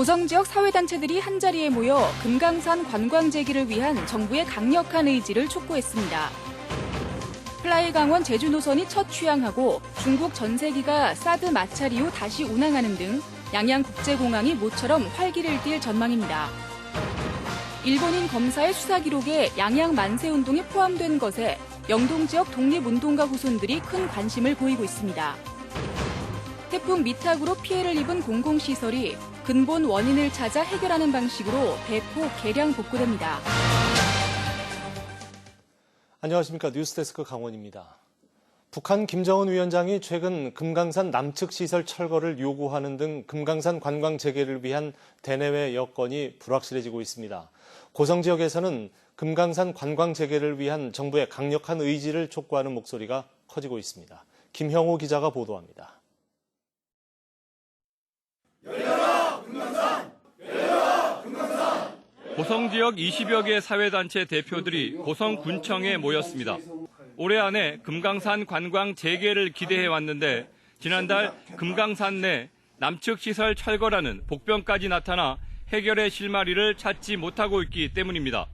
고성 지역 사회단체들이 한자리에 모여 금강산 관광 재개를 위한 정부의 강력한 의지를 촉구했습니다. 플라이 강원 제주 노선이 첫 취항하고 중국 전세기가 사드 마찰 이후 다시 운항하는 등 양양국제공항이 모처럼 활기를 띨 전망입니다. 일본인 검사의 수사 기록에 양양 만세운동이 포함된 것에 영동 지역 독립운동가 후손들이 큰 관심을 보이고 있습니다. 태풍 미탁으로 피해를 입은 공공시설이 근본 원인을 찾아 해결하는 방식으로 대폭 개량 복구됩니다. 안녕하십니까. 뉴스데스크 강원입니다. 북한 김정은 위원장이 최근 금강산 남측 시설 철거를 요구하는 등 금강산 관광 재개를 위한 대내외 여건이 불확실해지고 있습니다. 고성 지역에서는 금강산 관광 재개를 위한 정부의 강력한 의지를 촉구하는 목소리가 커지고 있습니다. 김형호 기자가 보도합니다. 열려라 금강산! 열려라 금강산! 고성 지역 20여 개 사회단체 대표들이 고성군청에 모였습니다. 올해 안에 금강산 관광 재개를 기대해왔는데 지난달 금강산 내 남측 시설 철거라는 복병까지 나타나 해결의 실마리를 찾지 못하고 있기 때문입니다.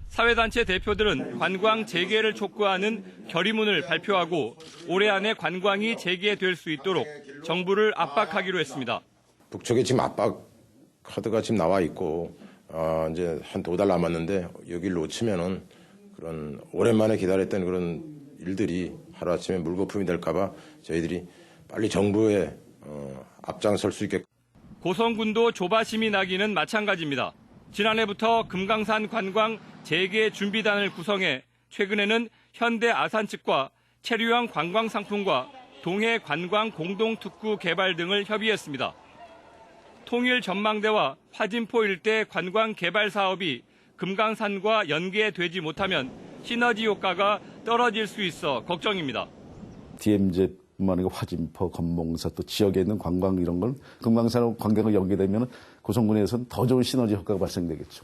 사회단체 대표들은 관광 재개를 촉구하는 결의문을 발표하고 올해 안에 관광이 재개될 수 있도록 정부를 압박하기로 했습니다. 북측에 지금 압박 카드가 지금 나와 있고 이제 한 2달 남았는데 여기를 놓치면은 그런 오랜만에 기다렸던 그런 일들이 하루아침에 물거품이 될까 봐 저희들이 빨리 정부에 앞장설 수 있게. 고성군도 조바심이 나기는 마찬가지입니다. 지난해부터 금강산 관광 재개 준비단을 구성해 최근에는 현대 아산 측과 체류형 관광 상품과 동해 관광 공동특구 개발 등을 협의했습니다. 통일 전망대와 화진포 일대 관광 개발 사업이 금강산과 연계되지 못하면 시너지 효과가 떨어질 수 있어 걱정입니다. DMZ뿐만 아니라 화진포, 건봉사 또 지역에 있는 관광 이런 건 금강산 관광과 연계되면 고성군에서는 더 좋은 시너지 효과가 발생되겠죠.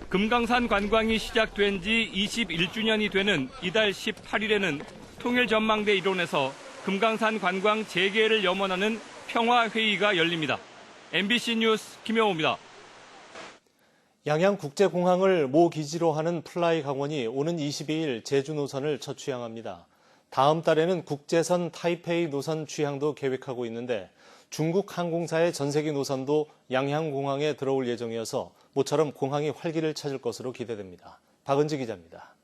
금강산 관광이 시작된 지 21주년이 되는 이달 18일에는 통일 전망대 일원에서 금강산 관광 재개를 염원하는 평화회의가 열립니다. MBC 뉴스 김영호입니다. 양양국제공항을 모 기지로 하는 플라이 강원이 오는 22일 제주 노선을 첫 취항합니다. 다음 달에는 국제선 타이페이 노선 취항도 계획하고 있는데 중국 항공사의 전세기 노선도 양양공항에 들어올 예정이어서 모처럼 공항이 활기를 찾을 것으로 기대됩니다. 박은지 기자입니다.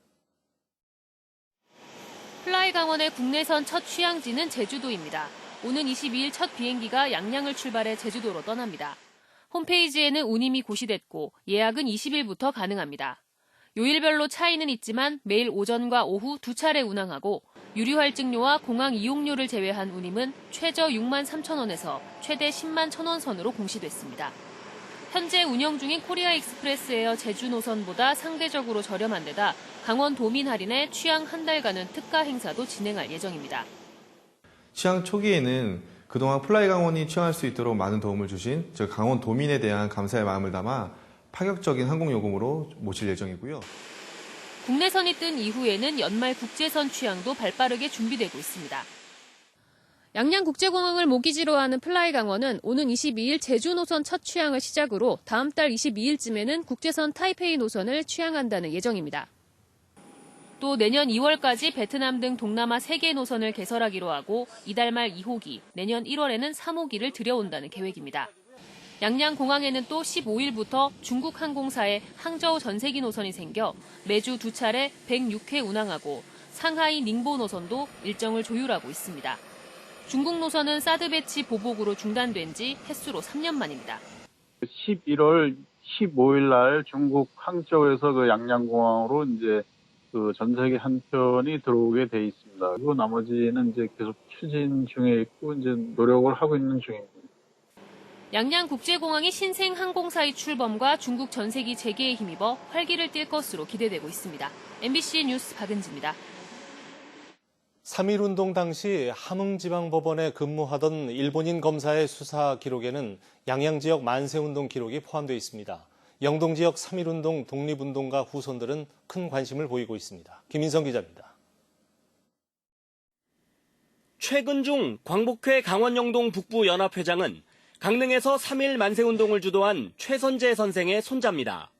플라이 강원의 국내선 첫 취항지는 제주도입니다. 오는 22일 첫 비행기가 양양을 출발해 제주도로 떠납니다. 홈페이지에는 운임이 고시됐고 예약은 20일부터 가능합니다. 요일별로 차이는 있지만 매일 오전과 오후 2차례 운항하고 유류 할증료와 공항 이용료를 제외한 운임은 최저 6만 3천 원에서 최대 10만 1천 원 선으로 공시됐습니다. 현재 운영 중인 코리아 익스프레스에어 제주 노선보다 상대적으로 저렴한 데다 강원 도민 할인에 취항 한 달간은 특가 행사도 진행할 예정입니다. 취항 초기에는 그동안 플라이 강원이 취항할 수 있도록 많은 도움을 주신 강원 도민에 대한 감사의 마음을 담아 파격적인 항공요금으로 모실 예정이고요. 국내선이 뜬 이후에는 연말 국제선 취항도 발빠르게 준비되고 있습니다. 양양국제공항을 모기지로 하는 플라이 강원은 오는 22일 제주 노선 첫 취항을 시작으로 다음 달 22일쯤에는 국제선 타이페이 노선을 취항한다는 예정입니다. 또 내년 2월까지 베트남 등 동남아 3개 노선을 개설하기로 하고 이달 말 2호기, 내년 1월에는 3호기를 들여온다는 계획입니다. 양양공항에는 또 15일부터 중국 항공사의 항저우 전세기 노선이 생겨 매주 2차례 106회 운항하고 상하이 닝보 노선도 일정을 조율하고 있습니다. 중국 노선은 사드 배치 보복으로 중단된 지 햇수로 3년 만입니다. 11월 15일 날 중국 항저우에서 그 양양공항으로 이제 그 전세기 한 편이 들어오게 돼 있습니다. 그리고 나머지는 이제 계속 추진 중에 있고 이제 노력을 하고 있는 중입니다. 양양국제공항이 신생 항공사의 출범과 중국 전세기 재개에 힘입어 활기를 띨 것으로 기대되고 있습니다. MBC 뉴스 박은지입니다. 3.1운동 당시 함흥지방법원에 근무하던 일본인 검사의 수사 기록에는 양양 지역 만세운동 기록이 포함되어 있습니다. 영동 지역 3.1운동 독립운동가 후손들은 큰 관심을 보이고 있습니다. 김인성 기자입니다. 최근중 광복회 강원영동 북부연합회장은 강릉에서 3일 만세운동을 주도한 최선재 선생의 손자입니다.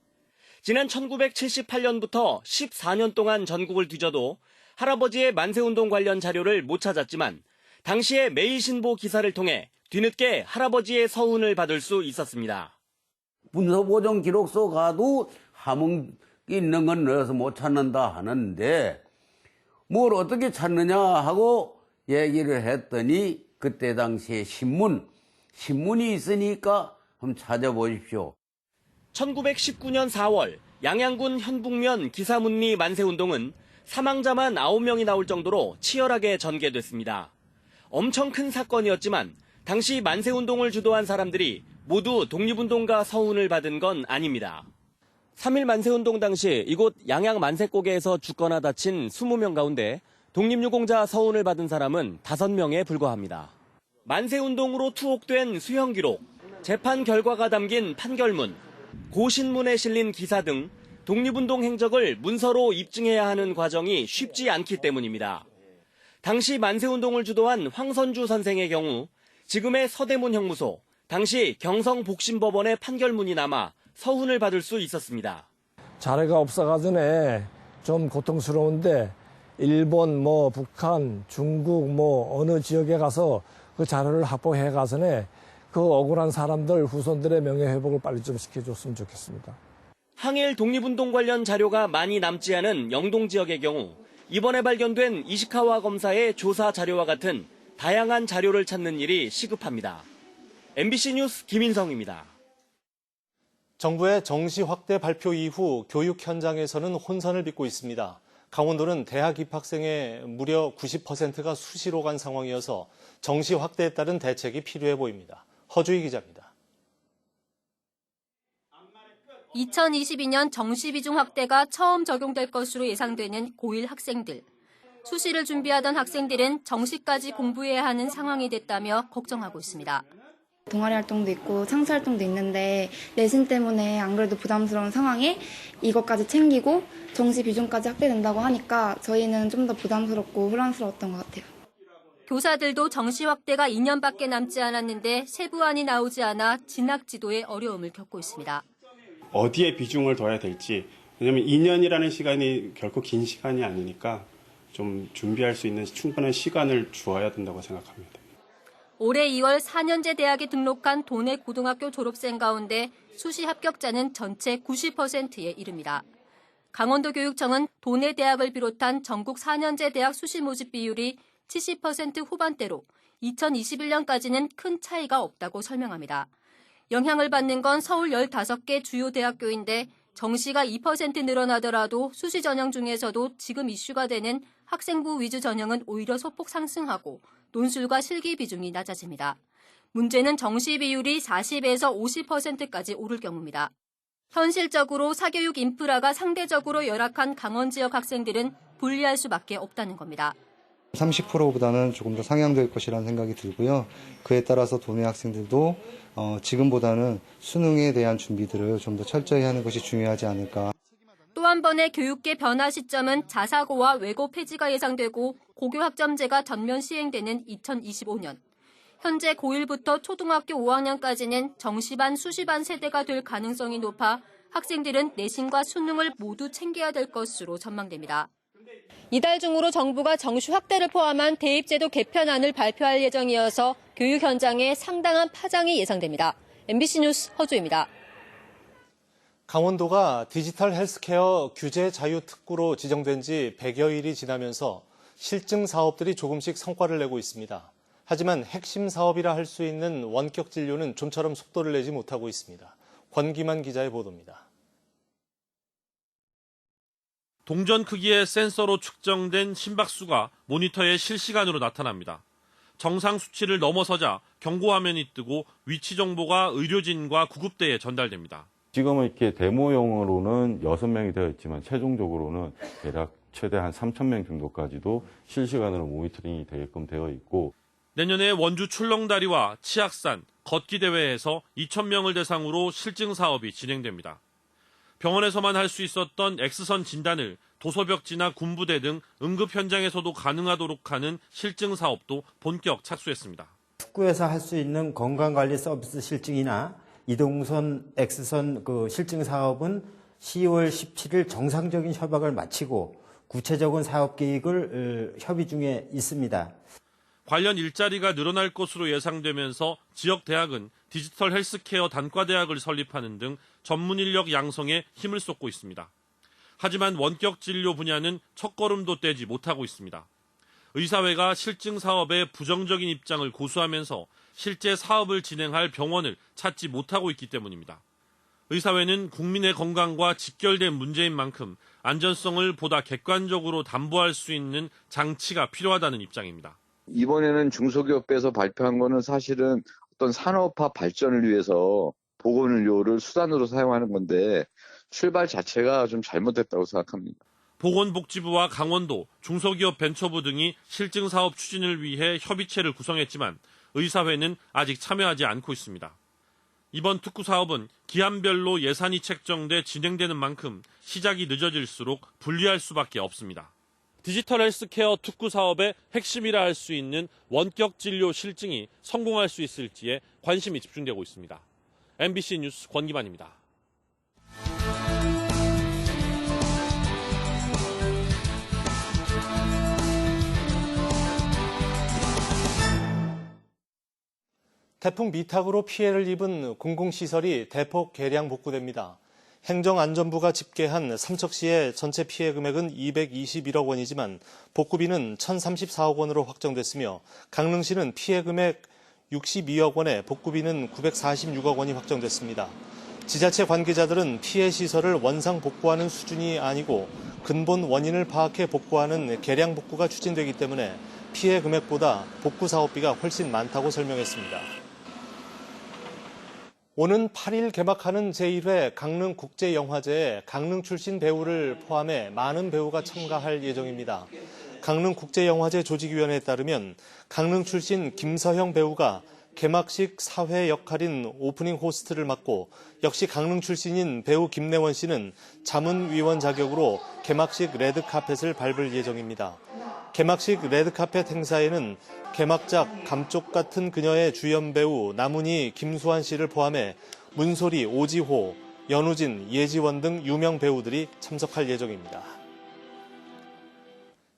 지난 1978년부터 14년 동안 전국을 뒤져도 할아버지의 만세운동 관련 자료를 못 찾았지만 당시의 매일신보 기사를 통해 뒤늦게 할아버지의 서훈을 받을 수 있었습니다. 문서보존 기록소 가도 함흥이 있는 건 넣어서 못 찾는다 하는데 뭘 어떻게 찾느냐 하고 얘기를 했더니 그때 당시에 신문이 있으니까 한번 찾아보십시오. 1919년 4월 양양군 현북면 기사문리 만세운동은 사망자만 9명이 나올 정도로 치열하게 전개됐습니다. 엄청 큰 사건이었지만 당시 만세운동을 주도한 사람들이 모두 독립운동가 서훈을 받은 건 아닙니다. 3일 만세운동 당시 이곳 양양 만세고개에서 죽거나 다친 20명 가운데 독립유공자 서훈을 받은 사람은 5명에 불과합니다. 만세운동으로 투옥된 수형 기록, 재판 결과가 담긴 판결문, 고신문에 실린 기사 등 독립운동 행적을 문서로 입증해야 하는 과정이 쉽지 않기 때문입니다. 당시 만세운동을 주도한 황선주 선생의 경우 지금의 서대문 형무소, 당시 경성복심법원의 판결문이 남아 서훈을 받을 수 있었습니다. 자료가 없어가지고 좀 고통스러운데 일본, 북한, 중국 어느 지역에 가서 그 자료를 확보해 가서는 그 억울한 사람들 후손들의 명예회복을 빨리 좀 시켜줬으면 좋겠습니다. 항일 독립운동 관련 자료가 많이 남지 않은 영동 지역의 경우 이번에 발견된 이시카와 검사의 조사 자료와 같은 다양한 자료를 찾는 일이 시급합니다. MBC 뉴스 김인성입니다. 정부의 정시 확대 발표 이후 교육 현장에서는 혼선을 빚고 있습니다. 강원도는 대학 입학생의 무려 90%가 수시로 간 상황이어서 정시 확대에 따른 대책이 필요해 보입니다. 허주희 기자입니다. 2022년 정시 비중 확대가 처음 적용될 것으로 예상되는 고1 학생들. 수시를 준비하던 학생들은 정시까지 공부해야 하는 상황이 됐다며 걱정하고 있습니다. 동아리 활동도 있고 창사 활동도 있는데 내신 때문에 안 그래도 부담스러운 상황에 이것까지 챙기고 정시 비중까지 확대된다고 하니까 저희는 좀 더 부담스럽고 혼란스러웠던 것 같아요. 교사들도 정시 확대가 2년밖에 남지 않았는데 세부안이 나오지 않아 진학 지도에 어려움을 겪고 있습니다. 어디에 비중을 둬야 될지, 왜냐하면 2년이라는 시간이 결코 긴 시간이 아니니까 좀 준비할 수 있는 충분한 시간을 주어야 된다고 생각합니다. 올해 2월 4년제 대학에 등록한 도내 고등학교 졸업생 가운데 수시 합격자는 전체 90%에 이릅니다. 강원도 교육청은 도내 대학을 비롯한 전국 4년제 대학 수시 모집 비율이 70% 후반대로 2021년까지는 큰 차이가 없다고 설명합니다. 영향을 받는 건 서울 15개 주요 대학교인데 정시가 2% 늘어나더라도 수시 전형 중에서도 지금 이슈가 되는 학생부 위주 전형은 오히려 소폭 상승하고 논술과 실기 비중이 낮아집니다. 문제는 정시 비율이 40에서 50%까지 오를 경우입니다. 현실적으로 사교육 인프라가 상대적으로 열악한 강원 지역 학생들은 불리할 수밖에 없다는 겁니다. 30%보다는 조금 더 상향될 것이라는 생각이 들고요. 그에 따라서 도내 학생들도 지금보다는 수능에 대한 준비들을 좀 더 철저히 하는 것이 중요하지 않을까. 또 한 번의 교육계 변화 시점은 자사고와 외고 폐지가 예상되고 고교 학점제가 전면 시행되는 2025년. 현재 고1부터 초등학교 5학년까지는 정시반, 수시반 세대가 될 가능성이 높아 학생들은 내신과 수능을 모두 챙겨야 될 것으로 전망됩니다. 이달 중으로 정부가 정시 확대를 포함한 대입제도 개편안을 발표할 예정이어서 교육 현장에 상당한 파장이 예상됩니다. MBC 뉴스 허주입니다. 강원도가 디지털 헬스케어 규제 자유 특구로 지정된 지 100여일이 지나면서 실증 사업들이 조금씩 성과를 내고 있습니다. 하지만 핵심 사업이라 할 수 있는 원격 진료는 좀처럼 속도를 내지 못하고 있습니다. 권기만 기자의 보도입니다. 동전 크기의 센서로 측정된 심박수가 모니터에 실시간으로 나타납니다. 정상 수치를 넘어서자 경고화면이 뜨고 위치 정보가 의료진과 구급대에 전달됩니다. 지금은 이렇게 데모용으로는 6명이 되어 있지만 최종적으로는 대략 최대 한 3,000명 정도까지도 실시간으로 모니터링이 되게끔 되어 있고, 내년에 원주 출렁다리와 치악산, 걷기 대회에서 2,000명을 대상으로 실증 사업이 진행됩니다. 병원에서만 할 수 있었던 X선 진단을 도서벽지나 군부대 등 응급 현장에서도 가능하도록 하는 실증 사업도 본격 착수했습니다. 특구에서 할 수 있는 건강관리 서비스 실증이나 이동선 X선 실증 사업은 10월 17일 정상적인 협약을 마치고 구체적인 사업 계획을 협의 중에 있습니다. 관련 일자리가 늘어날 것으로 예상되면서 지역 대학은 디지털 헬스케어 단과대학을 설립하는 등 전문 인력 양성에 힘을 쏟고 있습니다. 하지만 원격 진료 분야는 첫걸음도 떼지 못하고 있습니다. 의사회가 실증 사업에 부정적인 입장을 고수하면서 실제 사업을 진행할 병원을 찾지 못하고 있기 때문입니다. 의사회는 국민의 건강과 직결된 문제인 만큼 안전성을 보다 객관적으로 담보할 수 있는 장치가 필요하다는 입장입니다. 이번에는 중소기업에서 발표한 거는 사실은 어떤 산업화 발전을 위해서 보건의료를 수단으로 사용하는 건데 출발 자체가 좀 잘못됐다고 생각합니다. 보건복지부와 강원도, 중소기업 벤처부 등이 실증 사업 추진을 위해 협의체를 구성했지만 의사회는 아직 참여하지 않고 있습니다. 이번 특구 사업은 기한별로 예산이 책정돼 진행되는 만큼 시작이 늦어질수록 불리할 수밖에 없습니다. 디지털 헬스케어 특구 사업의 핵심이라 할 수 있는 원격 진료 실증이 성공할 수 있을지에 관심이 집중되고 있습니다. MBC 뉴스 권기만입니다. 태풍 미탁으로 피해를 입은 공공시설이 대폭 개량 복구됩니다. 행정안전부가 집계한 삼척시의 전체 피해 금액은 221억 원이지만 복구비는 1,034억 원으로 확정됐으며 강릉시는 피해 금액 62억 원에 복구비는 946억 원이 확정됐습니다. 지자체 관계자들은 피해 시설을 원상 복구하는 수준이 아니고 근본 원인을 파악해 복구하는 개량 복구가 추진되기 때문에 피해 금액보다 복구 사업비가 훨씬 많다고 설명했습니다. 오는 8일 개막하는 제1회 강릉국제영화제에 강릉 출신 배우를 포함해 많은 배우가 참가할 예정입니다. 강릉국제영화제 조직위원회에 따르면 강릉 출신 김서형 배우가 개막식 사회 역할인 오프닝 호스트를 맡고 역시 강릉 출신인 배우 김래원 씨는 자문위원 자격으로 개막식 레드카펫을 밟을 예정입니다. 개막식 레드카펫 행사에는 개막작 감쪽 같은 그녀의 주연 배우 남은희, 김수환 씨를 포함해 문소리, 오지호, 연우진, 예지원 등 유명 배우들이 참석할 예정입니다.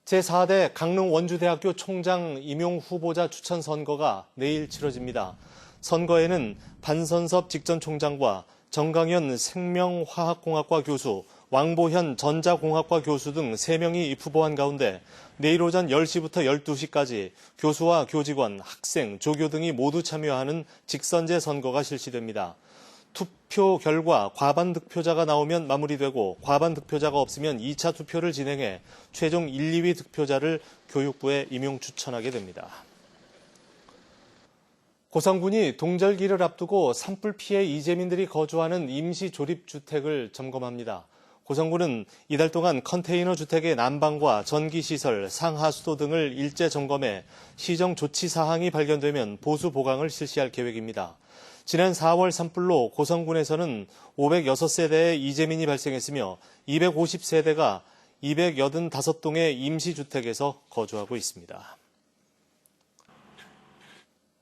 제4대 강릉 원주대학교 총장 임용 후보자 추천 선거가 내일 치러집니다. 선거에는 반선섭 직전 총장과 정강현 생명화학공학과 교수, 왕보현 전자공학과 교수 등 3명이 입후보한 가운데 내일 오전 10시부터 12시까지 교수와 교직원, 학생, 조교 등이 모두 참여하는 직선제 선거가 실시됩니다. 투표 결과 과반 득표자가 나오면 마무리되고 과반 득표자가 없으면 2차 투표를 진행해 최종 1, 2위 득표자를 교육부에 임용 추천하게 됩니다. 고성군이 동절기를 앞두고 산불 피해 이재민들이 거주하는 임시조립주택을 점검합니다. 고성군은 이달 동안 컨테이너 주택의 난방과 전기시설, 상하수도 등을 일제 점검해 시정 조치 사항이 발견되면 보수 보강을 실시할 계획입니다. 지난 4월 산불로 고성군에서는 506세대의 이재민이 발생했으며 250세대가 285동의 임시주택에서 거주하고 있습니다.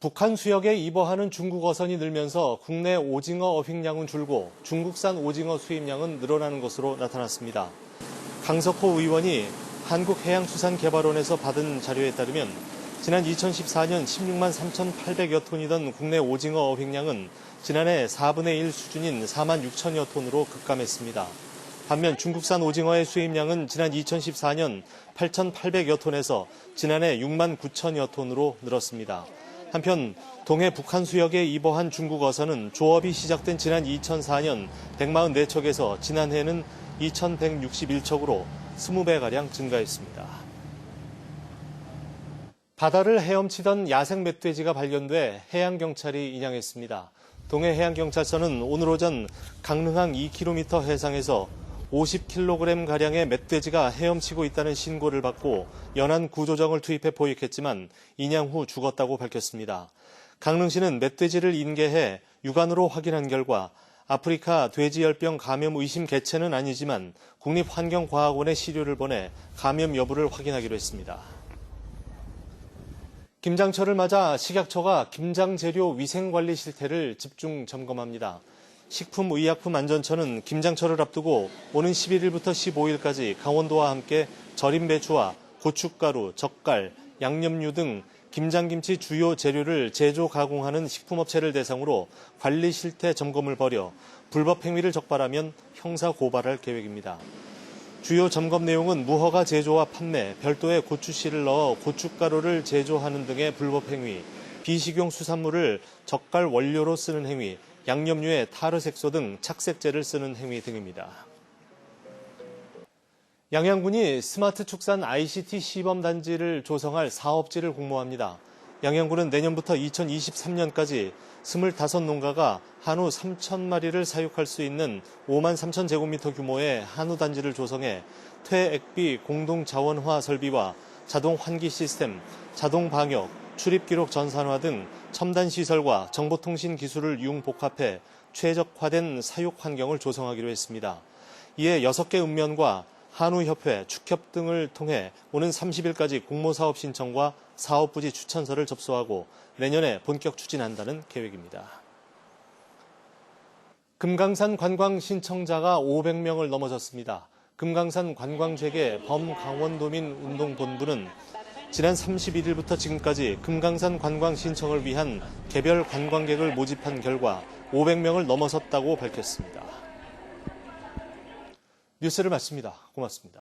북한 수역에 입어하는 중국 어선이 늘면서 국내 오징어 어획량은 줄고 중국산 오징어 수입량은 늘어나는 것으로 나타났습니다. 강석호 의원이 한국해양수산개발원에서 받은 자료에 따르면 지난 2014년 16만 3,800여 톤이던 국내 오징어 어획량은 지난해 4분의 1 수준인 4만 6천여 톤으로 급감했습니다. 반면 중국산 오징어의 수입량은 지난 2014년 8,800여 톤에서 지난해 6만 9천여 톤으로 늘었습니다. 한편 동해 북한 수역에 입어한 중국 어선은 조업이 시작된 지난 2004년 144척에서 지난해는 2,161척으로 20배가량 증가했습니다. 바다를 헤엄치던 야생 멧돼지가 발견돼 해양경찰이 인양했습니다. 동해해양경찰서는 오늘 오전 강릉항 2km 해상에서 50kg가량의 멧돼지가 헤엄치고 있다는 신고를 받고 연안 구조정을 투입해 포획했지만 인양 후 죽었다고 밝혔습니다. 강릉시는 멧돼지를 인계해 육안으로 확인한 결과 아프리카 돼지열병 감염 의심 개체는 아니지만 국립환경과학원에 시료를 보내 감염 여부를 확인하기로 했습니다. 김장철을 맞아 식약처가 김장재료 위생관리 실태를 집중 점검합니다. 식품의약품안전처는 김장철을 앞두고 오는 11일부터 15일까지 강원도와 함께 절임 배추와 고춧가루, 젓갈, 양념류 등 김장김치 주요 재료를 제조 가공하는 식품업체를 대상으로 관리 실태 점검을 벌여 불법 행위를 적발하면 형사 고발할 계획입니다. 주요 점검 내용은 무허가 제조와 판매, 별도의 고추씨를 넣어 고춧가루를 제조하는 등의 불법 행위, 비식용 수산물을 젓갈 원료로 쓰는 행위, 양념류에 타르색소 등 착색제를 쓰는 행위 등입니다. 양양군이 스마트 축산 ICT 시범단지를 조성할 사업지를 공모합니다. 양양군은 내년부터 2023년까지 25농가가 한우 3,000마리를 사육할 수 있는 5만 3천 제곱미터 규모의 한우 단지를 조성해 퇴액비 공동자원화 설비와 자동 환기 시스템, 자동 방역, 출입기록 전산화 등 첨단 시설과 정보통신 기술을 융복합해 최적화된 사육 환경을 조성하기로 했습니다. 이에 6개 읍면과 한우협회, 축협 등을 통해 오는 30일까지 공모사업 신청과 사업부지 추천서를 접수하고 내년에 본격 추진한다는 계획입니다. 금강산 관광 신청자가 500명을 넘어섰습니다. 금강산 관광재개 범강원도민 운동본부는 지난 31일부터 지금까지 금강산 관광 신청을 위한 개별 관광객을 모집한 결과 500명을 넘어섰다고 밝혔습니다. 뉴스를 마칩니다. 고맙습니다.